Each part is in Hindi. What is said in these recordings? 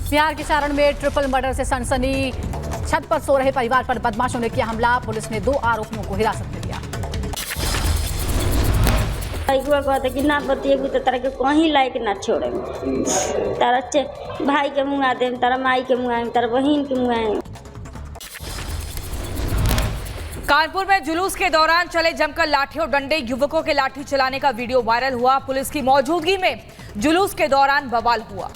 बिहार के सारण में ट्रिपल मर्डर से सनसनी। छत पर सो रहे परिवार पर बदमाशों ने किया हमला। पुलिस ने 2 आरोपियों को हिरासत में लिया। कहते कि ना बतिएबू तो तारा के कहीं लायक ना छोड़े, तारा भाई के मुँह दे, तारा माई के मुँह, तारा बहन के मुँह। कानपुर में जुलूस के दौरान चले जमकर लाठी और डंडे। युवकों के लाठी चलाने का वीडियो वायरल हुआ। पुलिस की मौजूदगी में जुलूस के दौरान बवाल हुआ।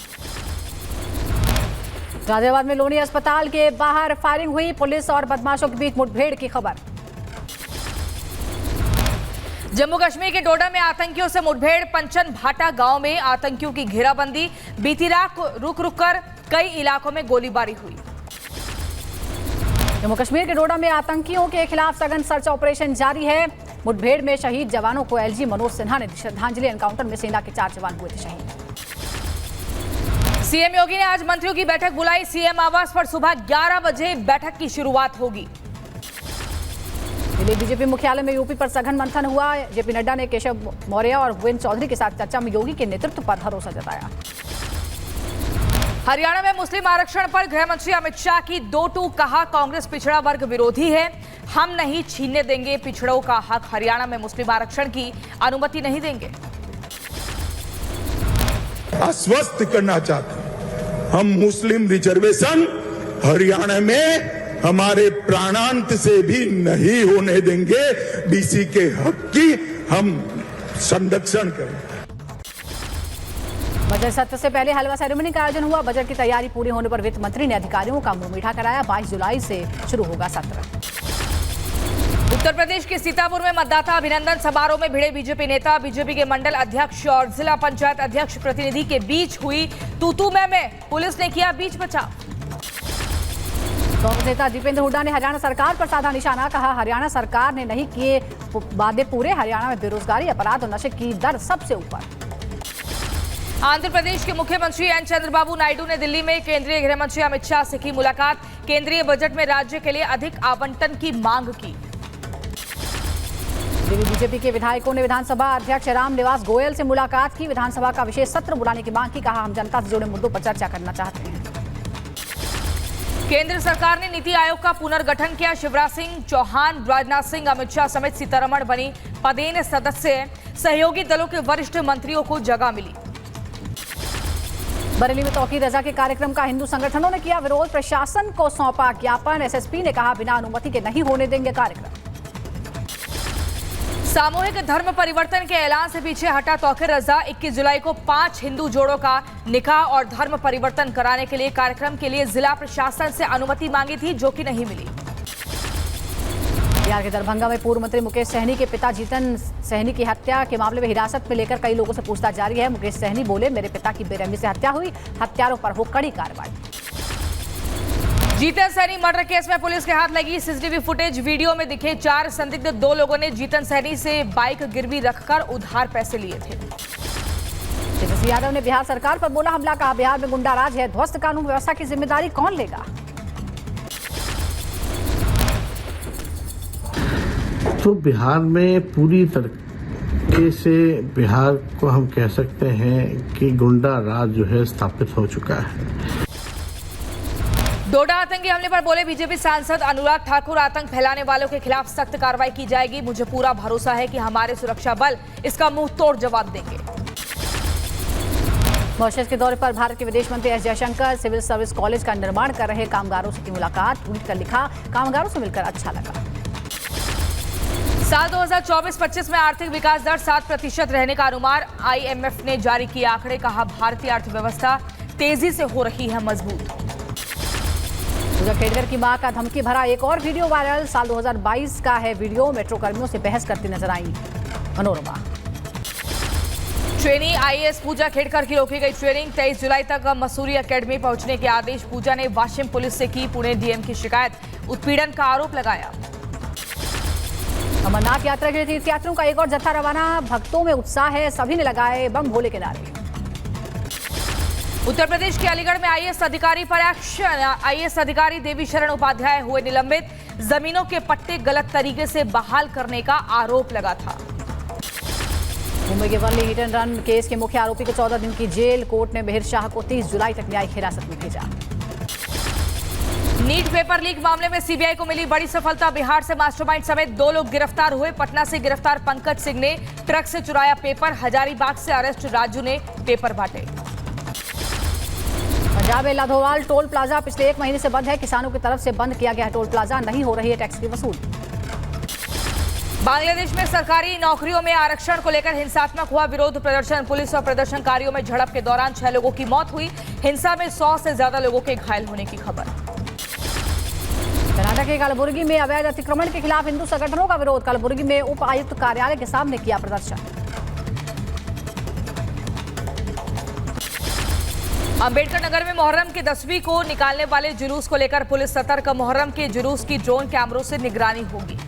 गाजियाबाद में लोनी अस्पताल के बाहर फायरिंग हुई। पुलिस और बदमाशों के बीच मुठभेड़ की खबर। जम्मू कश्मीर के डोडा में आतंकियों से मुठभेड़। पंचन भाटा गांव में आतंकियों की घेराबंदी। बीती रात रुक कर कई इलाकों में गोलीबारी हुई। जम्मू कश्मीर के डोडा में आतंकियों के खिलाफ सघन सर्च ऑपरेशन जारी है। मुठभेड़ में शहीद जवानों को एलजी मनोज सिन्हा ने श्रद्धांजलि। एनकाउंटर में सेना के 4 जवान हुए थे शहीद। सीएम योगी ने आज मंत्रियों की बैठक बुलाई। सीएम आवास पर सुबह 11 बजे बैठक की शुरुआत होगी। दिल्ली बीजेपी मुख्यालय में यूपी पर सघन मंथन हुआ। जेपी नड्डा ने केशव मौर्य और भुवन चौधरी के साथ चर्चा में योगी के नेतृत्व पर भरोसा जताया। हरियाणा में मुस्लिम आरक्षण पर गृह मंत्री अमित शाह की 2 टूक। कहा, कांग्रेस पिछड़ा वर्ग विरोधी है, हम नहीं छीनने देंगे पिछड़ों का हक। हरियाणा में मुस्लिम आरक्षण की अनुमति नहीं देंगे। आश्वस्त करना चाहते हैं, हम मुस्लिम रिजर्वेशन हरियाणा में हमारे प्राणांत से भी नहीं होने देंगे। बीसी के हक की हम संरक्षण करेंगे। बजट सत्र से पहले हलवा सेरेमनी का आयोजन हुआ। बजट की तैयारी पूरी होने पर वित्त मंत्री ने अधिकारियों का मुंह मीठा कराया। 22 जुलाई से शुरू होगा सत्र। उत्तर प्रदेश के सीतापुर में मतदाता अभिनंदन समारोह में भिड़े बीजेपी नेता। बीजेपी के मंडल अध्यक्ष और जिला पंचायत अध्यक्ष प्रतिनिधि के बीच हुई तू-तू मैं। पुलिस ने किया बीच बचाव। कांग्रेस नेता दीपेंद्र हुड्डा ने हरियाणा सरकार पर साधा निशाना। कहा, हरियाणा सरकार ने नहीं किए वादे पूरे। हरियाणा में बेरोजगारी, अपराध और नशे की दर सबसे ऊपर। आंध्र प्रदेश के मुख्यमंत्री एन चंद्रबाबू नायडू ने दिल्ली में केंद्रीय गृह मंत्री अमित शाह से की मुलाकात। केंद्रीय बजट में राज्य के लिए अधिक आवंटन की मांग की। दिल्ली बीजेपी के विधायकों ने विधानसभा अध्यक्ष राम निवास गोयल से मुलाकात की। विधानसभा का विशेष सत्र बुलाने की मांग की। कहा, हम जनता से जुड़े मुद्दों पर चर्चा करना चाहते हैं। केंद्र सरकार ने नीति आयोग का पुनर्गठन किया। शिवराज सिंह चौहान, राजनाथ सिंह, अमित शाह समेत सीतारमण बनी पदेन सदस्य। सहयोगी दलों के वरिष्ठ मंत्रियों को जगह मिली। बरेली में तौकीर रजा के कार्यक्रम का हिंदू संगठनों ने किया विरोध। प्रशासन को सौंपा ज्ञापन। एसएसपी ने कहा, बिना अनुमति के नहीं होने देंगे कार्यक्रम। सामूहिक धर्म परिवर्तन के ऐलान से पीछे हटा तौकीर रजा। 21 जुलाई को 5 हिंदू जोड़ों का निकाह और धर्म परिवर्तन कराने के लिए कार्यक्रम के लिए जिला प्रशासन से अनुमति मांगी थी, जो कि नहीं मिली। बिहार के दरभंगा में पूर्व मंत्री मुकेश सहनी के पिता जीतन सहनी की हत्या के मामले में हिरासत में लेकर कई लोगों से पूछताछ जारी है। मुकेश सहनी बोले, मेरे पिता की बेरहमी से हत्या हुई, हत्यारों पर हो कड़ी कार्रवाई। जीतन सहनी मर्डर केस में पुलिस के हाथ लगी सीसीटीवी फुटेज। वीडियो में दिखे 4 संदिग्ध 2 लोगों ने जीतन सहनी से बाइक गिरवी रखकर उधार पैसे लिए थे। तेजस्वी यादव ने बिहार सरकार पर बोला हमला। कहा, बिहार में गुंडा राज है, ध्वस्त कानून व्यवस्था की जिम्मेदारी कौन लेगा। तो बिहार में पूरी तरीके से बिहार को हम कह सकते हैं कि गुंडा राज जो है स्थापित हो चुका है। डोडा आतंकी हमले पर बोले बीजेपी सांसद अनुराग ठाकुर, आतंक फैलाने वालों के खिलाफ सख्त कार्रवाई की जाएगी। मुझे पूरा भरोसा है कि हमारे सुरक्षा बल इसका मुंह तोड़ जवाब देंगे। मॉरिशस के दौरे पर भारत के विदेश मंत्री S Jaishankar civil service college का निर्माण कर रहे कामगारों से की मुलाकात। ट्वीट कर लिखा, कामगारों से मिलकर अच्छा लगा। साल 2024-25 में आर्थिक विकास दर 7% रहने का अनुमान IMF ने जारी किया आंकड़े। कहा, भारतीय अर्थव्यवस्था तेजी से हो रही है मजबूत। पूजा खेड़कर की मां का धमकी भरा एक और वीडियो वायरल। साल 2022 का है वीडियो। मेट्रो कर्मियों से बहस करती नजर आई मनोरमा। ट्रेनी IAS पूजा खेड़कर की रोकी गई ट्रेनिंग। 23 जुलाई तक मसूरी एकेडमी पहुंचने के आदेश। पूजा ने वाशिम पुलिस से की पुणे DM की शिकायत। उत्पीड़न का आरोप लगाया। अमरनाथ यात्रा के लिए तीर्थयात्रियों का एक और जत्था रवाना। भक्तों में उत्साह है, सभी ने लगाए बम भोले के नारे। उत्तर प्रदेश के अलीगढ़ में IAS अधिकारी पर एक्शन। IAS अधिकारी देवी शरण उपाध्याय हुए निलंबित। जमीनों के पट्टे गलत तरीके से बहाल करने का आरोप लगा था। मुंबई के Worli hit and run case के मुख्य आरोपी को 14 दिन की जेल। कोर्ट ने मिहिर शाह को 30 जुलाई तक न्यायिक हिरासत में भेजा। नीट पेपर लीक मामले में सीबीआई को मिली बड़ी सफलता। बिहार से मास्टरमाइंड समेत 2 लोग गिरफ्तार हुए। पटना से गिरफ्तार पंकज सिंह ने ट्रक से चुराया पेपर। हजारीबाग से अरेस्ट राजू ने पेपर बांटे। पंजाब में लाधोवाल टोल प्लाजा पिछले 1 महीने से बंद है। किसानों की तरफ से बंद किया गया है टोल प्लाजा, नहीं हो रही है टैक्स की वसूली। बांग्लादेश में सरकारी नौकरियों में आरक्षण को लेकर हिंसात्मक हुआ विरोध प्रदर्शन। पुलिस और प्रदर्शनकारियों में झड़प के दौरान 6 लोगों की मौत हुई। हिंसा में 100 से ज्यादा लोगों के घायल होने की खबर। कर्नाटक के कलबुर्गी में अवैध अतिक्रमण के खिलाफ हिंदू संगठनों का विरोध। कलबुर्गी में उप आयुक्त कार्यालय के सामने किया प्रदर्शन। अंबेडकर नगर में मुहर्रम की 10वीं को निकालने वाले जुलूस को लेकर पुलिस सतर्क। मुहर्रम के जुलूस की ड्रोन कैमरों से निगरानी होगी।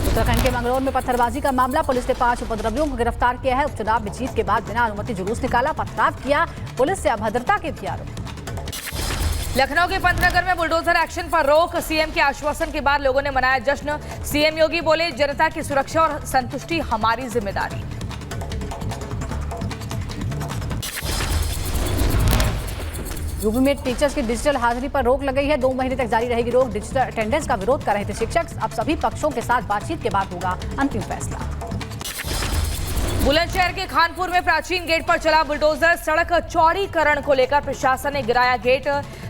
उत्तराखंड के मंगलौर में पत्थरबाजी का मामला। पुलिस ने 5 उपद्रवियों को गिरफ्तार किया है। उपचुनाव में जीत के बाद बिना अनुमति जुलूस निकाला, पथराव किया। पुलिस से अभद्रता के भी आरोप। लखनऊ के पंतनगर में बुलडोजर एक्शन पर रोक। सीएम के आश्वासन के बाद लोगों ने मनाया जश्न। सीएम योगी बोले, जनता की सुरक्षा और संतुष्टि हमारी जिम्मेदारी। यूपी में टीचर्स की डिजिटल हाजिरी पर रोक लग गई है। 2 महीने तक जारी रहेगी रोक। डिजिटल अटेंडेंस का विरोध कर रहे थे शिक्षक। अब सभी पक्षों के साथ बातचीत के बाद होगा अंतिम फैसला। बुलंदशहर के खानपुर में प्राचीन गेट पर चला बुलडोजर। सड़क चौड़ीकरण को लेकर प्रशासन ने गिराया गेट।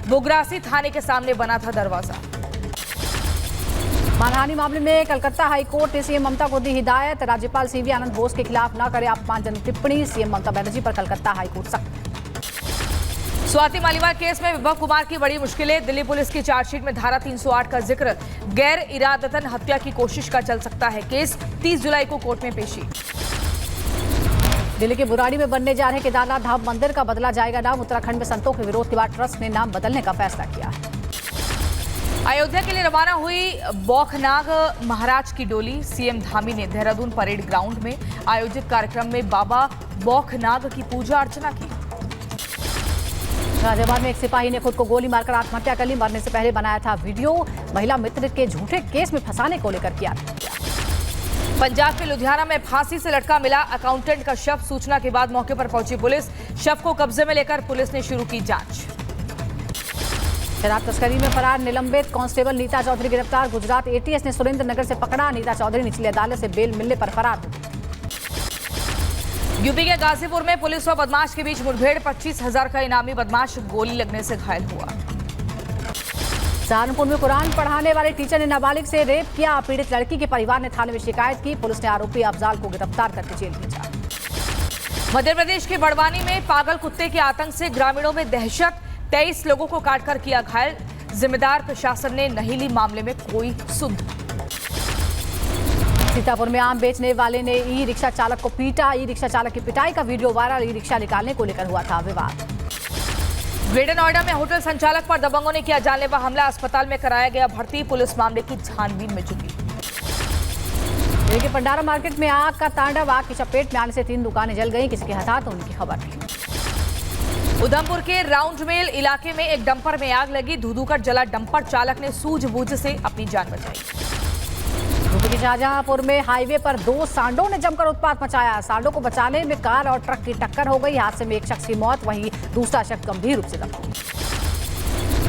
बुगरासी थाने के सामने बना था दरवाजा। मानहानि मामले में कलकत्ता हाईकोर्ट ने सीएम ममता को दी हिदायत। राज्यपाल सीवी आनंद बोस के खिलाफ न करे अपमानजनक टिप्पणी। सीएम ममता बनर्जी पर कलकत्ता हाईकोर्ट सख्त। स्वाति मालीवाल केस में विभव कुमार की बड़ी मुश्किलें। दिल्ली पुलिस की चार्जशीट में धारा 308 का जिक्र। गैर इरादतन हत्या की कोशिश का चल सकता है केस। 30 जुलाई को कोर्ट में पेशी। दिल्ली के बुराड़ी में बनने जा रहे केदारनाथ धाम मंदिर का बदला जाएगा नाम। उत्तराखंड में संतों के विरोध के बाद ट्रस्ट ने नाम बदलने का फैसला किया। अयोध्या के लिए रवाना हुई बौखनाग महाराज की डोली। सीएम धामी ने देहरादून परेड ग्राउंड में आयोजित कार्यक्रम में बाबा बौखनाग की पूजा अर्चना की। गाजियाबाद में एक सिपाही ने खुद को गोली मारकर आत्महत्या कर ली। मरने से पहले बनाया था वीडियो। महिला मित्र के झूठे केस में फंसाने को लेकर किया। पंजाब के लुधियाना में फांसी से लटका मिला अकाउंटेंट का शव। सूचना के बाद मौके पर पहुंची पुलिस। शव को कब्जे में लेकर पुलिस ने शुरू की जांच। शराब तस्करी में फरार निलंबित कांस्टेबल नीता चौधरी गिरफ्तार। गुजरात एटीएस ने सुरेंद्र नगर से पकड़ा। नीता चौधरी निचली अदालत से बेल मिलने पर फरार हो गई। यूपी के गाजीपुर में पुलिस और बदमाश के बीच मुठभेड़। 25,000 का इनामी बदमाश गोली लगने से घायल हुआ। सहारनपुर में कुरान पढ़ाने वाले टीचर ने नाबालिग से रेप किया। पीड़ित लड़की के परिवार ने थाने में शिकायत की। पुलिस ने आरोपी अफजाल को गिरफ्तार करके जेल भेजा। मध्य प्रदेश के बड़वानी में पागल कुत्ते के आतंक से ग्रामीणों में दहशत। 23 लोगों को काटकर किया घायल। जिम्मेदार प्रशासन ने नहीं ली मामले में कोई सुध। सीतापुर में आम बेचने वाले ने ई रिक्शा चालक को पीटा। ई रिक्शा चालक की पिटाई का वीडियो वायरल। ई रिक्शा निकालने को लेकर हुआ था विवाद। ग्रेटर नोएडा में होटल संचालक पर दबंगों ने किया जानलेवा हमला। अस्पताल में कराया गया भर्ती। पुलिस मामले की छानबीन में जुटी। दिल्ली के पंडारा मार्केट में आग का तांडव। आग की चपेट में आने से 3 दुकानें जल गई। किसी के हताहत होने की खबर नहीं। उधमपुर के राउंड मेल इलाके में एक डंपर में आग लगी। धू-धू कर जला डंपर। चालक ने सूझबूझ से अपनी जान बचाई। यूपी के शाहजहांपुर में हाईवे पर 2 सांडों ने जमकर उत्पात मचाया। सांडों को बचाने में कार और ट्रक की टक्कर हो गई। हादसे में एक शख्स की मौत, वहीं दूसरा शख्स गंभीर रूप से जख्मी।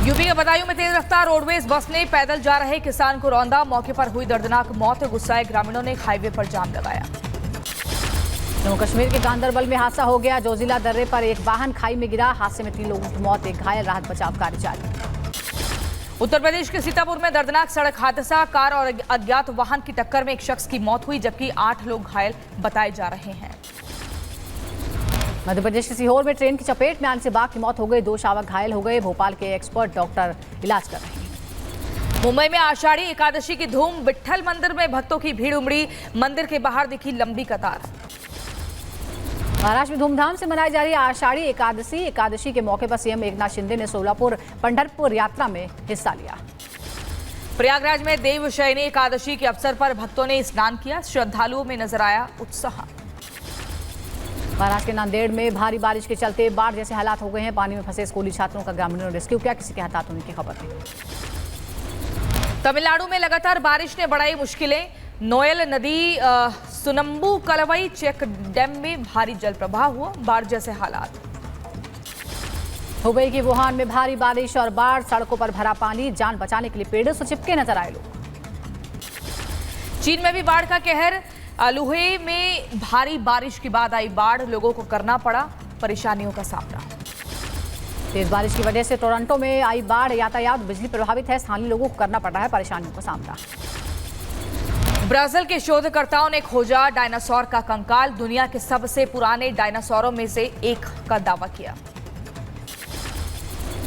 यूपी के बदायूं में तेज रफ्तार रोडवेज बस ने पैदल जा रहे किसान को रौंदा। मौके पर हुई दर्दनाक मौत। गुस्साए ग्रामीणों ने हाईवे पर जाम लगाया। जम्मू कश्मीर के गांदरबल में हादसा हो गया। जोजिला दर्रे पर एक वाहन खाई में गिरा। हादसे में 3 लोगों की मौत, एक घायल। राहत बचाव कार्य जारी। उत्तर प्रदेश के सीतापुर में दर्दनाक सड़क हादसा। कार और अज्ञात वाहन की टक्कर में एक शख्स की मौत हुई, जबकि 8 लोग घायल बताए जा रहे हैं। मध्य प्रदेश के सीहोर में ट्रेन की चपेट में आने से बाघ की मौत हो गई। 2 शावक घायल हो गए। भोपाल के एक्सपर्ट डॉक्टर इलाज कर रहे हैं। मुंबई में आषाढ़ी एकादशी की धूम। विट्ठल मंदिर में भक्तों की भीड़ उमड़ी। मंदिर के बाहर दिखी लंबी कतार। महाराष्ट्र में धूमधाम से मनाई जा रही आषाढ़ी एकादशी। एकादशी के मौके पर सीएम एकनाथ शिंदे ने सोलापुर पंढरपुर यात्रा में हिस्सा लिया। प्रयागराज में देवशयनी एकादशी के अवसर पर भक्तों ने स्नान किया। श्रद्धालुओं में नजर आया उत्साह। महाराष्ट्र के नांदेड़ में भारी बारिश के चलते बाढ़ जैसे हालात हो गए हैं। पानी में फंसे स्कूली छात्रों का ग्रामीणों ने रेस्क्यू किया। किसी के हताहत होने की खबर नहीं। तमिलनाडु में लगातार बारिश ने बढ़ाई मुश्किलें। नोयल नदी सुनम्बू कलवई चेक डैम में भारी जल प्रवाह हुआ, बाढ़ जैसे हालात। हुबई की वुहान में भारी बारिश और बाढ़, सड़कों पर भरा पानी, जान बचाने के लिए पेड़ों से चिपके नजर आए लोग। चीन में भी बाढ़ का कहर, लुहे में भारी बारिश के बाद आई बाढ़, लोगों को करना पड़ा परेशानियों का सामना। तेज बारिश की वजह से टोरंटो में आई बाढ़, यातायात बिजली प्रभावित है, स्थानीय लोगों को करना पड़ रहा है परेशानियों का सामना। ब्राजील के शोधकर्ताओं ने खोजा डायनासोर का कंकाल, दुनिया के सबसे पुराने डायनासोरों में से एक का दावा किया।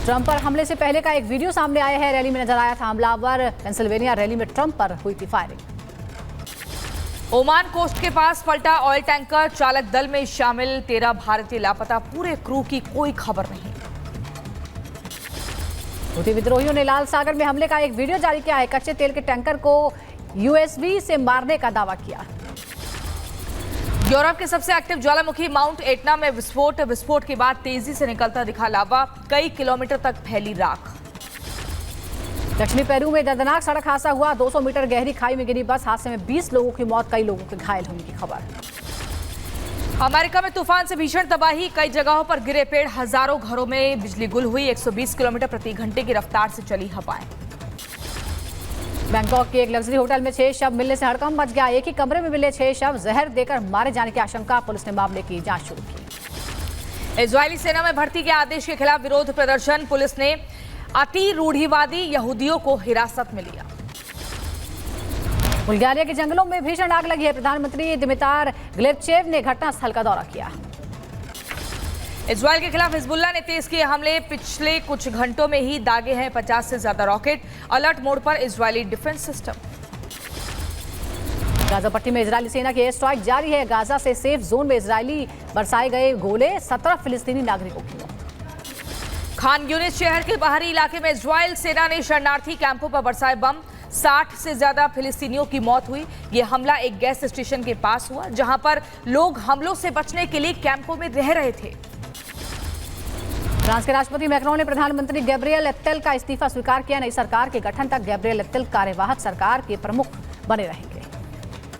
ट्रंप पर हमले से पहले का एक वीडियो सामने आया है, रैली में नजर आया था हमलावर, पेंसिल्वेनिया रैली में ट्रंप पर हुई थी फायरिंग। ओमान कोस्ट के पास पलटा ऑयल टैंकर, चालक दल में शामिल 13 भारतीय लापता, पूरे क्रू की कोई खबर नहीं। हुती विद्रोहियों ने लाल सागर में हमले का एक वीडियो जारी किया है, कच्चे तेल के टैंकर को यूएसबी से मारने का दावा किया। यूरोप के सबसे एक्टिव ज्वालामुखी माउंट एटना में विस्फोट के बाद तेजी से निकलता दिखा लावा, कई किलोमीटर तक फैली राख। दक्षिणी पेरू में दर्दनाक सड़क हादसा हुआ, 200 मीटर गहरी खाई में गिरी बस, हादसे में 20 लोगों की मौत, कई लोगों के घायल होने की खबर। अमेरिका में तूफान से भीषण तबाही, कई जगहों पर गिरे पेड़, हजारों घरों में बिजली गुल हुई, 120 किलोमीटर प्रति घंटे की रफ्तार से चली हवाएं। बैंकॉक के एक लग्जरी होटल में 6 शव मिलने से हड़कंप मच गया, एक ही कमरे में मिले 6 शव, जहर देकर मारे जाने की आशंका, पुलिस ने मामले की जांच शुरू की। इजरायली सेना में भर्ती के आदेश के खिलाफ विरोध प्रदर्शन, पुलिस ने अति रूढ़िवादी यहूदियों को हिरासत में लिया। बुल्गारिया के जंगलों में भीषण आग लगी है, प्रधानमंत्री दिमितार ग्लेबचेव ने घटनास्थल का दौरा किया। इजरायल के खिलाफ हिजबुल्लाह ने तेज किए हमले, पिछले कुछ घंटों में ही दागे हैं 50 से ज्यादा रॉकेट, अलर्ट मोड पर इजरायली डिफेंस सिस्टम। गाजा पट्टी में इजरायली सेना की एयर स्ट्राइक जारी है, गाजा से सेफ जोन में इजरायली बरसाए गए गोले, 17 फिलिस्तीनी नागरिकों की मौत। खान यूनिस शहर के बाहरी इलाके में इजरायल सेना ने शरणार्थी कैंपों पर बरसाए बम, 60 से ज्यादा फिलिस्तीनियों की मौत हुई। यह हमला एक गैस स्टेशन के पास हुआ, जहां पर लोग हमलों से बचने के लिए कैंपों में रह रहे थे। फ्रांस के राष्ट्रपति मैक्रोन ने प्रधानमंत्री गैब्रियल एत्तेल का इस्तीफा स्वीकार किया, नई सरकार के गठन तक गैब्रियल एत्तेल कार्यवाहक सरकार के प्रमुख बने रहेंगे।